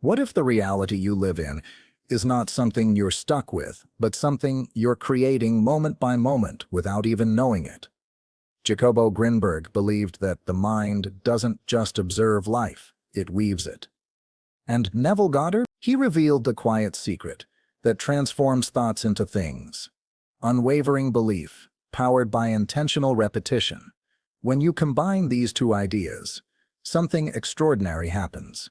What if the reality you live in is not something you're stuck with, but something you're creating moment by moment without even knowing it? Jacobo Grinberg believed that the mind doesn't just observe life, it weaves it. And Neville Goddard, he revealed the quiet secret that transforms thoughts into things. Unwavering belief, powered by intentional repetition. When you combine these two ideas, something extraordinary happens.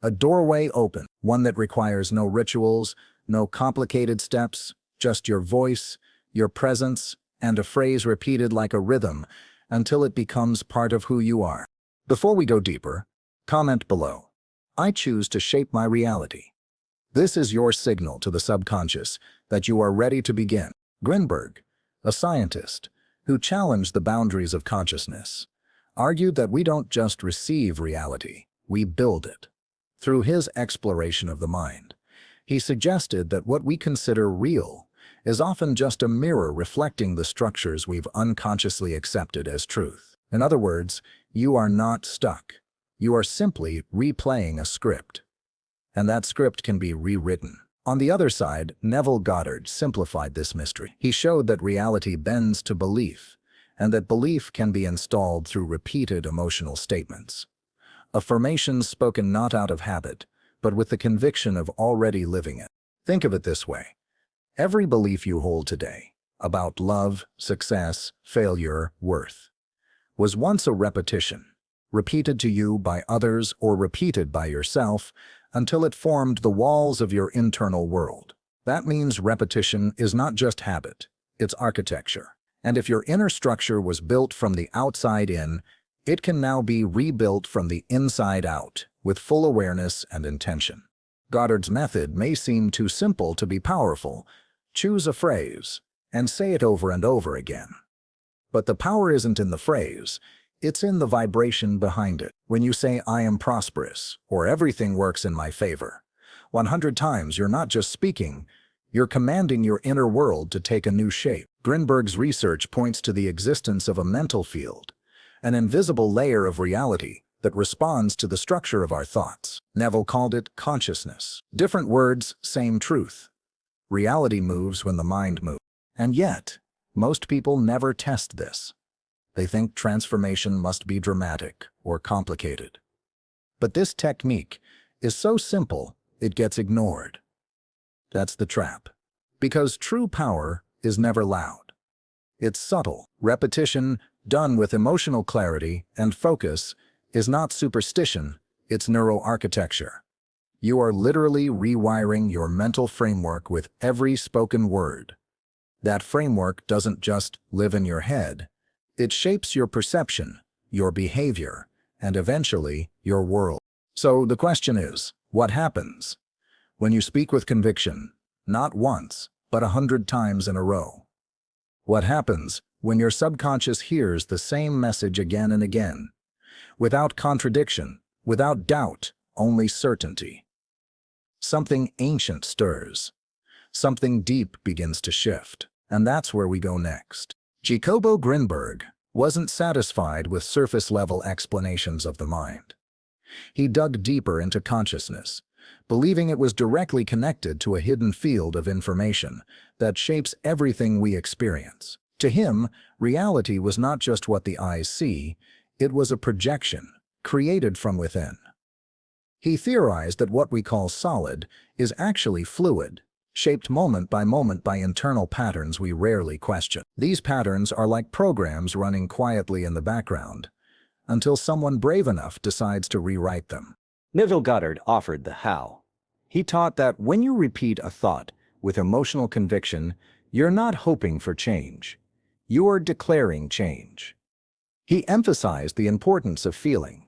A doorway open, one that requires no rituals, no complicated steps, just your voice, your presence, and a phrase repeated like a rhythm until it becomes part of who you are. Before we go deeper, comment below. I choose to shape my reality. This is your signal to the subconscious that you are ready to begin. Grinberg, a scientist who challenged the boundaries of consciousness, argued that we don't just receive reality, we build it. Through his exploration of the mind, he suggested that what we consider real is often just a mirror reflecting the structures we've unconsciously accepted as truth. In other words, you are not stuck. You are simply replaying a script. And that script can be rewritten. On the other side, Neville Goddard simplified this mystery. He showed that reality bends to belief, and that belief can be installed through repeated emotional statements. Affirmations spoken not out of habit, but with the conviction of already living it. Think of it this way. Every belief you hold today, about love, success, failure, worth, was once a repetition, repeated to you by others or repeated by yourself until it formed the walls of your internal world. That means repetition is not just habit, it's architecture. And if your inner structure was built from the outside in, it can now be rebuilt from the inside out, with full awareness and intention. Goddard's method may seem too simple to be powerful. Choose a phrase and say it over and over again. But the power isn't in the phrase, it's in the vibration behind it. When you say, "I am prosperous," or "everything works in my favor," 100 times you're not just speaking, you're commanding your inner world to take a new shape. Grinberg's research points to the existence of a mental field, an invisible layer of reality that responds to the structure of our thoughts. Neville called it consciousness. Different words, same truth. Reality moves when the mind moves. And yet, most people never test this. They think transformation must be dramatic or complicated. But this technique is so simple, it gets ignored. That's the trap. Because true power is never loud. It's subtle. Repetition, done with emotional clarity and focus, is not superstition, it's neuroarchitecture. You are literally rewiring your mental framework with every spoken word. That framework doesn't just live in your head. It shapes your perception, your behavior, and eventually your world. So the question is, what happens when you speak with conviction, not once, but 100 times in a row? What happens when your subconscious hears the same message again and again, without contradiction, without doubt, only certainty? Something ancient stirs. Something deep begins to shift. And that's where we go next. Jacobo Grinberg wasn't satisfied with surface-level explanations of the mind. He dug deeper into consciousness, believing it was directly connected to a hidden field of information that shapes everything we experience. To him, reality was not just what the eyes see, it was a projection, created from within. He theorized that what we call solid is actually fluid, shaped moment by internal patterns we rarely question. These patterns are like programs running quietly in the background, until someone brave enough decides to rewrite them. Neville Goddard offered the how. He taught that when you repeat a thought with emotional conviction, you're not hoping for change. You're declaring change. He emphasized the importance of feeling,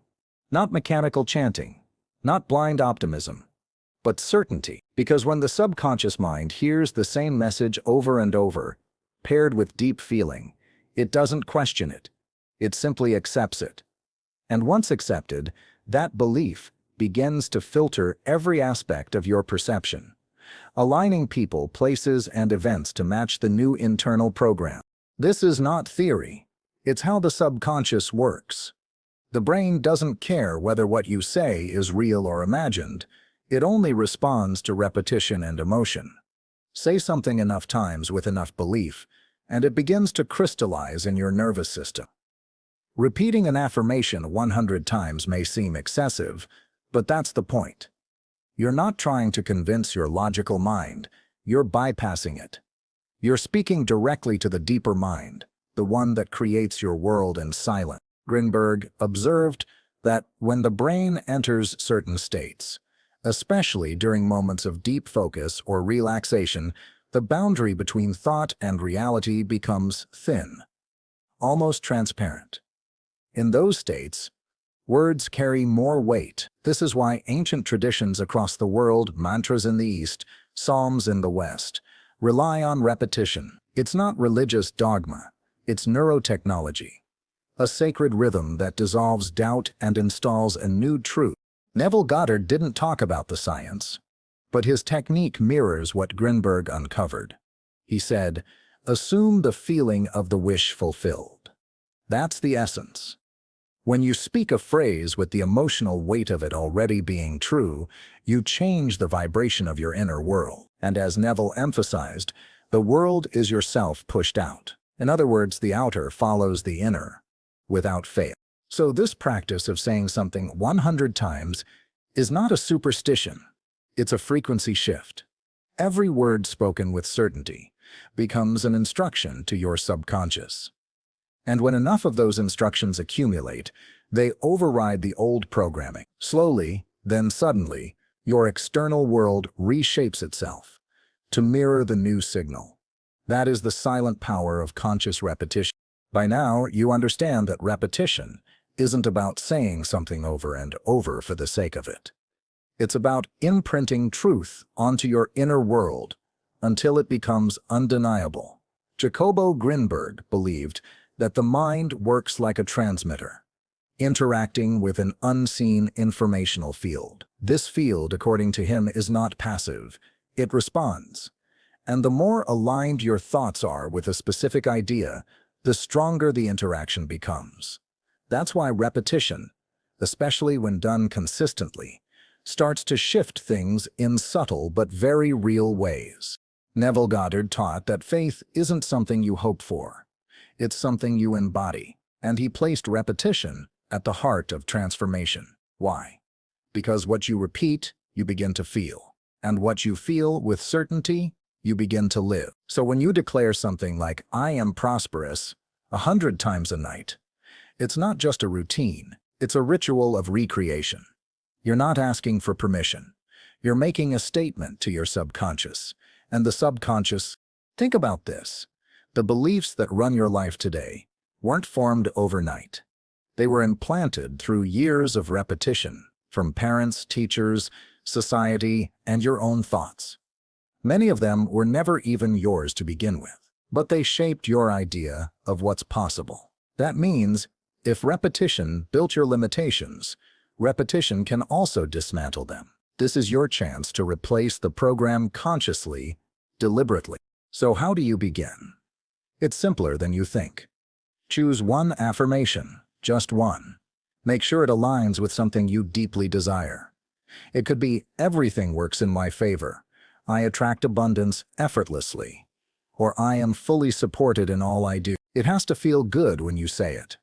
not mechanical chanting, not blind optimism, but certainty. Because when the subconscious mind hears the same message over and over, paired with deep feeling, it doesn't question it. It simply accepts it. And once accepted, that belief begins to filter every aspect of your perception, aligning people, places, and events to match the new internal program. This is not theory. It's how the subconscious works. The brain doesn't care whether what you say is real or imagined. It only responds to repetition and emotion. Say something enough times with enough belief, and it begins to crystallize in your nervous system. Repeating an affirmation 100 times may seem excessive, but that's the point. You're not trying to convince your logical mind, you're bypassing it. You're speaking directly to the deeper mind, the one that creates your world in silence. Grinberg observed that when the brain enters certain states, especially during moments of deep focus or relaxation, the boundary between thought and reality becomes thin, almost transparent. In those states, words carry more weight. This is why ancient traditions across the world, mantras in the East, psalms in the West, rely on repetition. It's not religious dogma, it's neurotechnology, a sacred rhythm that dissolves doubt and installs a new truth. Neville Goddard didn't talk about the science, but his technique mirrors what Grinberg uncovered. He said, "Assume the feeling of the wish fulfilled." That's the essence. When you speak a phrase with the emotional weight of it already being true, you change the vibration of your inner world. And as Neville emphasized, the world is yourself pushed out. In other words, the outer follows the inner, without fail. So this practice of saying something 100 times is not a superstition. It's a frequency shift. Every word spoken with certainty becomes an instruction to your subconscious. And when enough of those instructions accumulate, they override the old programming. Slowly, then suddenly, your external world reshapes itself to mirror the new signal. That is the silent power of conscious repetition. By now, you understand that repetition isn't about saying something over and over for the sake of it. It's about imprinting truth onto your inner world until it becomes undeniable. Jacobo Grinberg believed that the mind works like a transmitter, interacting with an unseen informational field. This field, according to him, is not passive. It responds. And the more aligned your thoughts are with a specific idea, the stronger the interaction becomes. That's why repetition, especially when done consistently, starts to shift things in subtle but very real ways. Neville Goddard taught that faith isn't something you hope for. It's something you embody, and he placed repetition at the heart of transformation. Why? Because what you repeat, you begin to feel. And what you feel with certainty, you begin to live. So when you declare something like, "I am prosperous," 100 times a night, it's not just a routine, it's a ritual of recreation. You're not asking for permission. You're making a statement to your subconscious. And the subconscious, think about this. The beliefs that run your life today weren't formed overnight. They were implanted through years of repetition, from parents, teachers, society, and your own thoughts. Many of them were never even yours to begin with, but they shaped your idea of what's possible. That means, if repetition built your limitations, repetition can also dismantle them. This is your chance to replace the program consciously, deliberately. So how do you begin? It's simpler than you think. Choose one affirmation, just one. Make sure it aligns with something you deeply desire. It could be, "Everything works in my favor. I attract abundance effortlessly." Or, "I am fully supported in all I do." It has to feel good when you say it.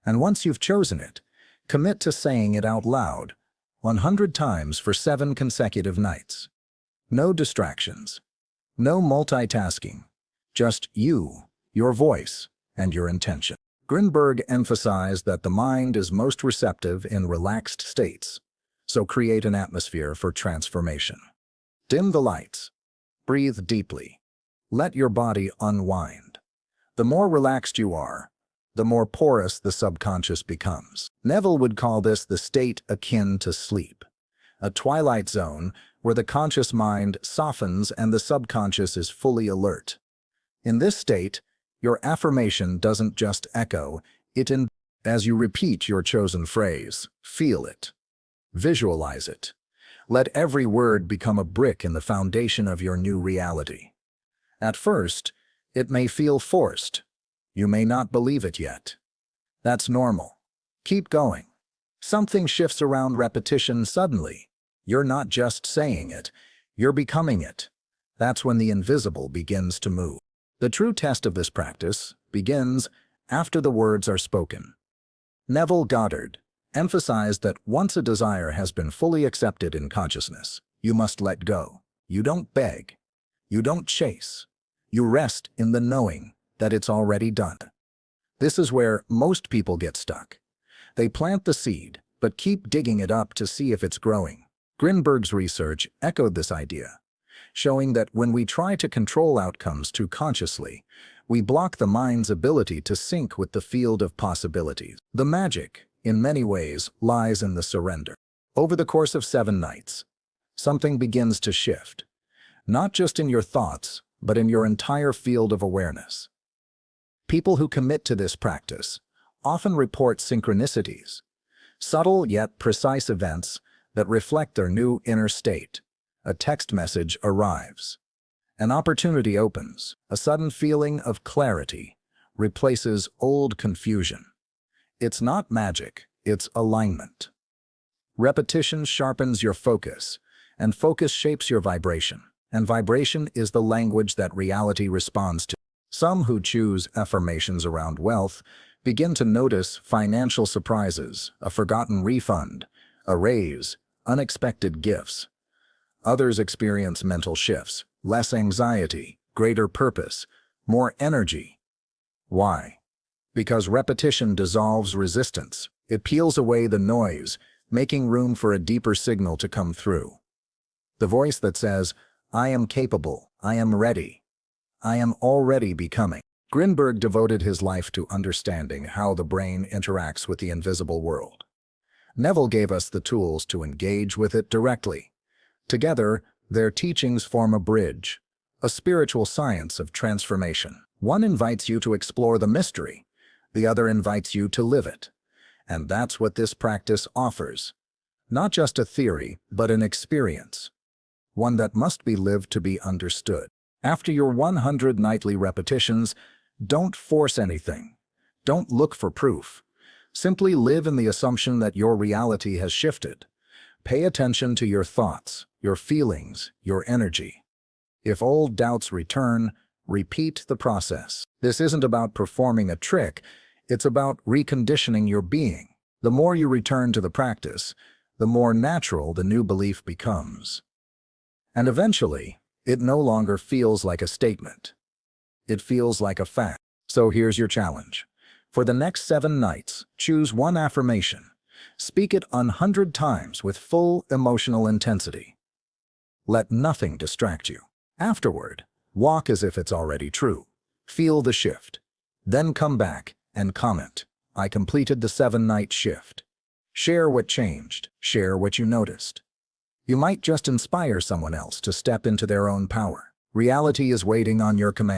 And once you've chosen it, commit to saying it out loud, 100 times for 7 consecutive nights. No distractions. No multitasking. Just you, your voice, and your intention. Grinberg emphasized that the mind is most receptive in relaxed states, so create an atmosphere for transformation. Dim the lights. Breathe deeply. Let your body unwind. The more relaxed you are, the more porous the subconscious becomes. Neville would call this the state akin to sleep, a twilight zone where the conscious mind softens and the subconscious is fully alert. In this state, your affirmation doesn't just echo, as you repeat your chosen phrase, feel it. Visualize it. Let every word become a brick in the foundation of your new reality. At first, it may feel forced. You may not believe it yet. That's normal. Keep going. Something shifts around repetition suddenly. You're not just saying it, you're becoming it. That's when the invisible begins to move. The true test of this practice begins after the words are spoken. Neville Goddard emphasized that once a desire has been fully accepted in consciousness, you must let go. You don't beg. You don't chase. You rest in the knowing that it's already done. This is where most people get stuck. They plant the seed, but keep digging it up to see if it's growing. Grinberg's research echoed this idea, showing that when we try to control outcomes too consciously, we block the mind's ability to sync with the field of possibilities. The magic, in many ways, lies in the surrender. Over the course of 7 nights, something begins to shift, not just in your thoughts, but in your entire field of awareness. People who commit to this practice often report synchronicities, subtle yet precise events that reflect their new inner state. A text message arrives. An opportunity opens. A sudden feeling of clarity replaces old confusion. It's not magic, it's alignment. Repetition sharpens your focus, and focus shapes your vibration. And vibration is the language that reality responds to. Some who choose affirmations around wealth begin to notice financial surprises, a forgotten refund, a raise, unexpected gifts. Others experience mental shifts, less anxiety, greater purpose, more energy. Why? Because repetition dissolves resistance. It peels away the noise, making room for a deeper signal to come through. The voice that says, "I am capable, I am ready, I am already becoming." Grinberg devoted his life to understanding how the brain interacts with the invisible world. Neville gave us the tools to engage with it directly. Together, their teachings form a bridge, a spiritual science of transformation. One invites you to explore the mystery, the other invites you to live it. And that's what this practice offers. Not just a theory, but an experience. One that must be lived to be understood. After your 100 nightly repetitions, don't force anything. Don't look for proof. Simply live in the assumption that your reality has shifted. Pay attention to your thoughts, your feelings, your energy. If old doubts return, repeat the process. This isn't about performing a trick, it's about reconditioning your being. The more you return to the practice, the more natural the new belief becomes. And eventually, it no longer feels like a statement. It feels like a fact. So here's your challenge. For the next 7 nights, choose one affirmation. Speak it 100 times with full emotional intensity. Let nothing distract you. Afterward, walk as if it's already true. Feel the shift. Then come back and comment, "I completed the 7-night shift." Share what changed. Share what you noticed. You might just inspire someone else to step into their own power. Reality is waiting on your command.